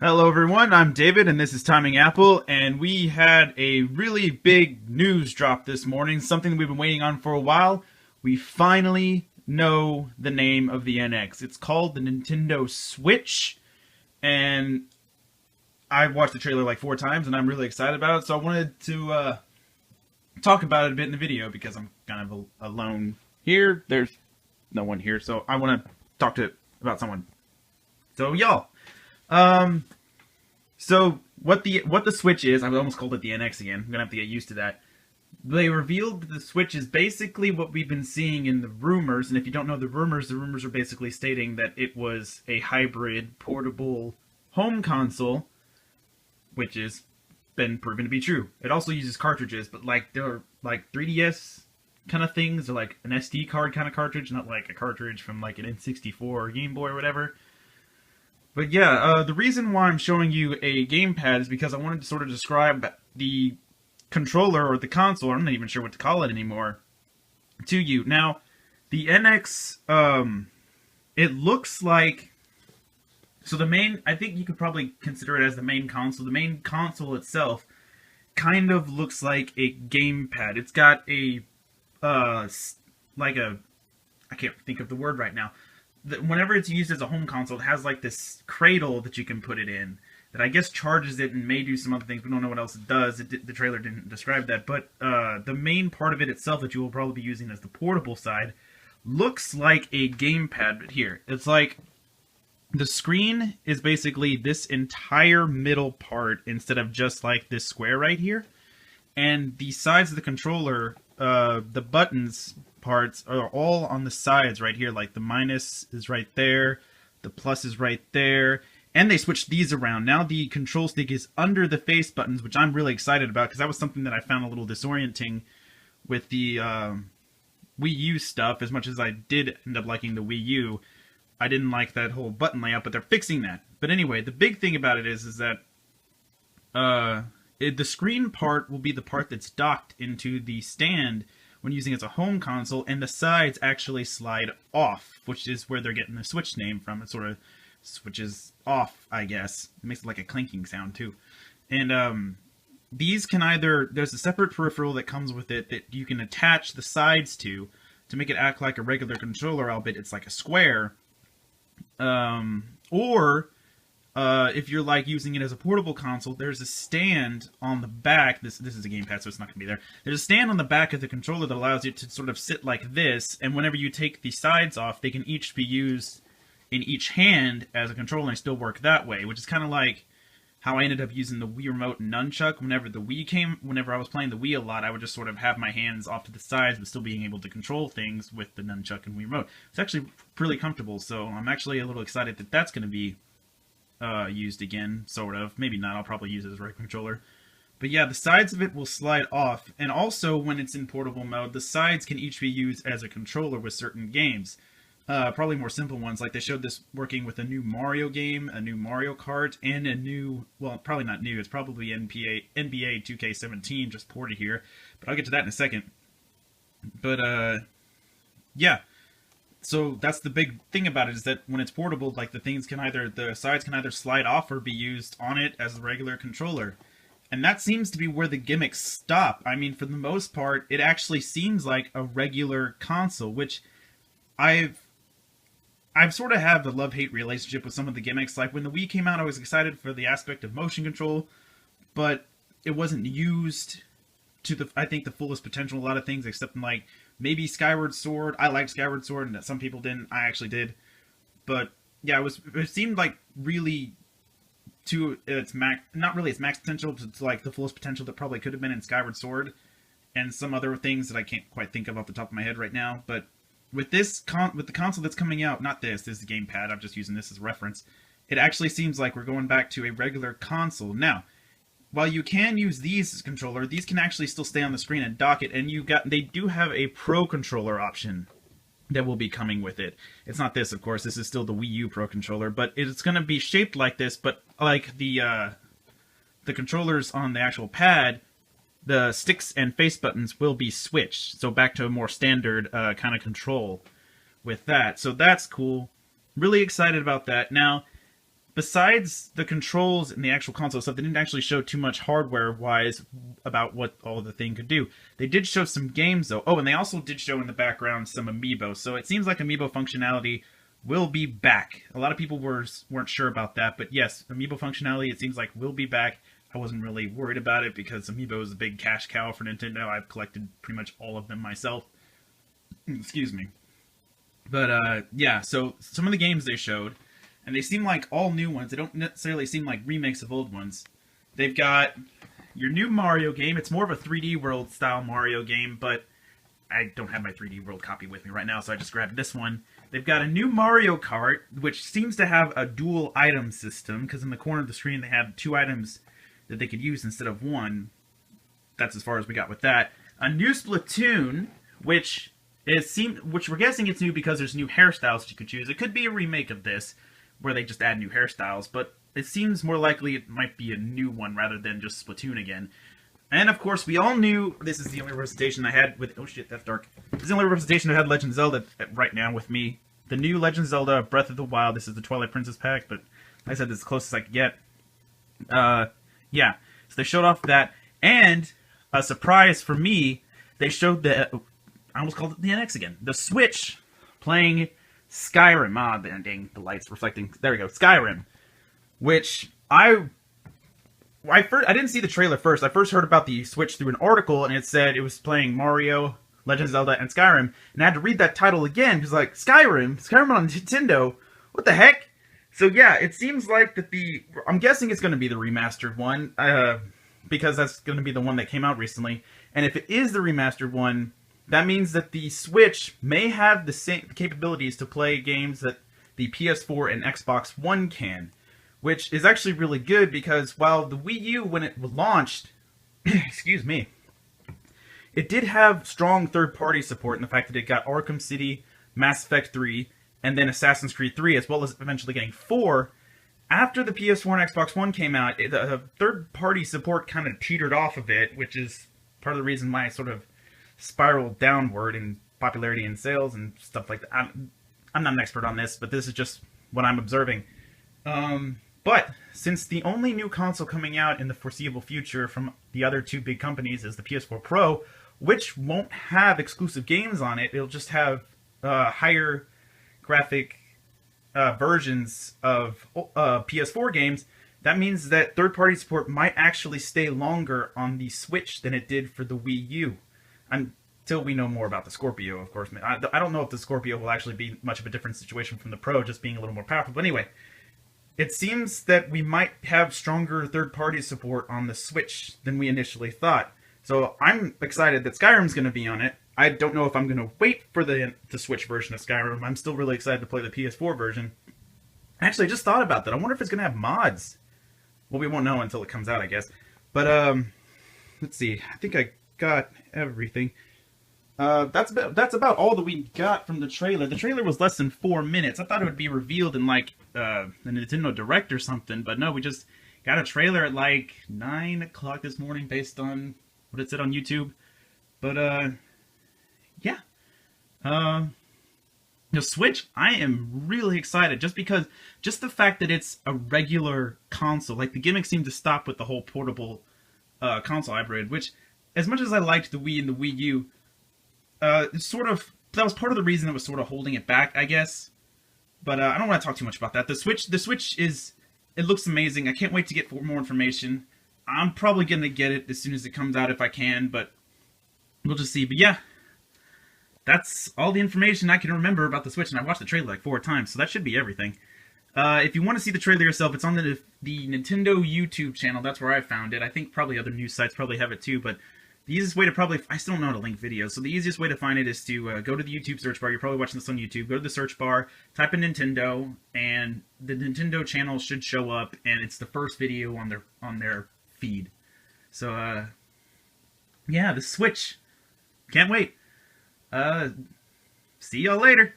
Hello everyone, I'm David and this is TimingApple, and we had a really big news drop this morning, something we've been waiting on for a while. We finally know the name of the NX. It's called the Nintendo Switch, and I've watched the trailer like 4 times and I'm really excited about it, so I wanted to talk about it a bit in the video because I'm kind of alone here. There's no one here, so I want to talk about someone. So y'all, so what the Switch is, I almost called it the NX again. I'm gonna have to get used to that. They revealed that the Switch is basically what we've been seeing in the rumors, and if you don't know the rumors are basically stating that it was a hybrid portable home console, which has been proven to be true. It also uses cartridges, but like they're like 3DS kind of things, or like an SD card kind of cartridge, not like a cartridge from like an N64 or Game Boy or whatever. But yeah, the reason why I'm showing you a gamepad is because I wanted to sort of describe the controller or the console, I'm not even sure what to call it anymore, to you. Now, the NX, it looks like, so the main, I think you could probably consider it as the main console. The main console itself kind of looks like a gamepad. It's got a, like a, I can't think of the word right now. Whenever it's used as a home console, it has like this cradle that you can put it in that I guess charges it and may do some other things. We don't know what else it does. The trailer didn't describe that, but the main part of it itself that you will probably be using as the portable side looks like a gamepad. But here, it's like the screen is basically this entire middle part instead of just like this square right here, and the sides of the controller, the buttons parts are all on the sides right here. Like the minus is right there, the plus is right there, and they switched these around. Now the control stick is under the face buttons, which I'm really excited about because that was something that I found a little disorienting with the Wii U stuff. As much as I did end up liking the Wii U, I didn't like that whole button layout, but they're fixing that. But anyway, the big thing about it is that the screen part will be the part that's docked into the stand when using it as a home console, and the sides actually slide off, which is where they're getting the Switch name from. It sort of switches off, I guess. It makes it like a clinking sound, too. And these can either, there's a separate peripheral that comes with it that you can attach the sides to make it act like a regular controller, albeit it's like a square. Or if you're like using it as a portable console, there's a stand on the back. This is a gamepad, so it's not going to be there. There's a stand on the back of the controller that allows you to sort of sit like this, and whenever you take the sides off, they can each be used in each hand as a controller and still work that way, which is kind of like how I ended up using the Wii Remote and Nunchuck. Whenever I was playing the Wii a lot, I would just sort of have my hands off to the sides, but still being able to control things with the Nunchuck and Wii Remote. It's actually really comfortable, so I'm actually a little excited that that's going to be used again, sort of. Maybe not, I'll probably use it as a regular controller. But yeah, the sides of it will slide off, and also when it's in portable mode, the sides can each be used as a controller with certain games. Probably more simple ones, like they showed this working with a new Mario game, a new Mario Kart, and a new, well, probably not new, it's probably NBA 2K17 just ported here, but I'll get to that in a second. But, yeah. So that's the big thing about it, is that when it's portable, like the sides can either slide off or be used on it as a regular controller. And that seems to be where the gimmicks stop. I mean, for the most part, it actually seems like a regular console, which I've sort of have a love-hate relationship with some of the gimmicks. Like when the Wii came out, I was excited for the aspect of motion control, but it wasn't used to I think the fullest potential in a lot of things, except in like maybe Skyward Sword. I liked Skyward Sword, and some people didn't. I actually did. But yeah, it seemed like really to its max, not really its max potential, but to like the fullest potential that probably could have been in Skyward Sword, and some other things that I can't quite think of off the top of my head right now. But with with the console that's coming out, not this is the gamepad, I'm just using this as a reference, it actually seems like we're going back to a regular console. Now, while you can use these as a controller, these can actually still stay on the screen and dock it, and they do have a Pro Controller option that will be coming with it. It's not this, of course, this is still the Wii U Pro Controller, but it's going to be shaped like this, but like the controllers on the actual pad, the sticks and face buttons will be switched, so back to a more standard kind of control with that. So that's cool. Really excited about that. Now, besides the controls and the actual console stuff, they didn't actually show too much hardware-wise about what all the thing could do. They did show some games, though. Oh, and they also did show in the background some amiibo. So it seems like amiibo functionality will be back. A lot of people weren't sure about that, but yes, amiibo functionality, it seems like, will be back. I wasn't really worried about it because amiibo is a big cash cow for Nintendo. I've collected pretty much all of them myself. Excuse me. But yeah, so some of the games they showed, and they seem like all new ones. They don't necessarily seem like remakes of old ones. They've got your new Mario game. It's more of a 3D World style Mario game, but I don't have my 3D World copy with me right now, so I just grabbed this one. They've got a new Mario Kart, which seems to have a dual item system, because in the corner of the screen they have 2 items that they could use instead of 1. That's as far as we got with that. A new Splatoon, which we're guessing it's new because there's new hairstyles that you could choose. It could be a remake of this, where they just add new hairstyles, but it seems more likely it might be a new one rather than just Splatoon again. And of course, we all knew this is the only representation I had with. Oh shit, that's dark. This is the only representation I had Legend of Zelda right now with me. The new Legend of Zelda Breath of the Wild. This is the Twilight Princess pack, but like I said, this is as close as I could get. Yeah. So they showed off that, and a surprise for me, they showed the. I almost called it the NX again. The Switch playing Skyrim. Ah, dang, the light's reflecting. There we go, Skyrim. Which I didn't see the trailer first. I first heard about the Switch through an article, and it said it was playing Mario, Legend of Zelda, and Skyrim. And I had to read that title again, because like, Skyrim on Nintendo? What the heck? So yeah, it seems like that I'm guessing it's going to be the remastered one, because that's going to be the one that came out recently. And if it is the remastered one, that means that the Switch may have the same capabilities to play games that the PS4 and Xbox One can, which is actually really good because while the Wii U, when it was launched, excuse me, it did have strong third-party support in the fact that it got Arkham City, Mass Effect 3, and then Assassin's Creed 3, as well as eventually getting 4. After the PS4 and Xbox One came out, the third-party support kind of teetered off a bit, which is part of the reason why it sort of spiraled downward in popularity and sales and stuff like that. I'm not an expert on this, but this is just what I'm observing. But since the only new console coming out in the foreseeable future from the other 2 big companies is the PS4 Pro, which won't have exclusive games on it, it'll just have higher graphic versions of PS4 games, that means that third-party support might actually stay longer on the Switch than it did for the Wii U. Until we know more about the Scorpio, of course. I don't know if the Scorpio will actually be much of a different situation from the Pro, just being a little more powerful. But anyway, it seems that we might have stronger third-party support on the Switch than we initially thought. So I'm excited that Skyrim's going to be on it. I don't know if I'm going to wait for the Switch version of Skyrim. I'm still really excited to play the PS4 version. Actually, I just thought about that. I wonder if it's going to have mods. Well, we won't know until it comes out, I guess. But, let's see. I think I got everything. That's about all that we got from the trailer. The trailer was less than 4 minutes. I thought it would be revealed in, like, the Nintendo Direct or something. But no, we just got a trailer at, like, 9 o'clock this morning based on what it said on YouTube. But, yeah. The Switch, I am really excited just because, just the fact that it's a regular console, like the gimmick seemed to stop with the whole portable console hybrid, which, as much as I liked the Wii and the Wii U, that was part of the reason it was sort of holding it back, I guess. But I don't want to talk too much about that. The Switch it looks amazing. I can't wait to get more information. I'm probably going to get it as soon as it comes out if I can, but we'll just see. But yeah. That's all the information I can remember about the Switch, and I watched the trailer like 4 times, so that should be everything. If you want to see the trailer yourself, it's on the Nintendo YouTube channel. That's where I found it. I think probably other news sites probably have it too, but the easiest way to I still don't know how to link videos, so the easiest way to find it is to go to the YouTube search bar. You're probably watching this on YouTube. Go to the search bar, type in Nintendo, and the Nintendo channel should show up, and it's the first video on their feed. So, yeah, the Switch. Can't wait. See y'all later.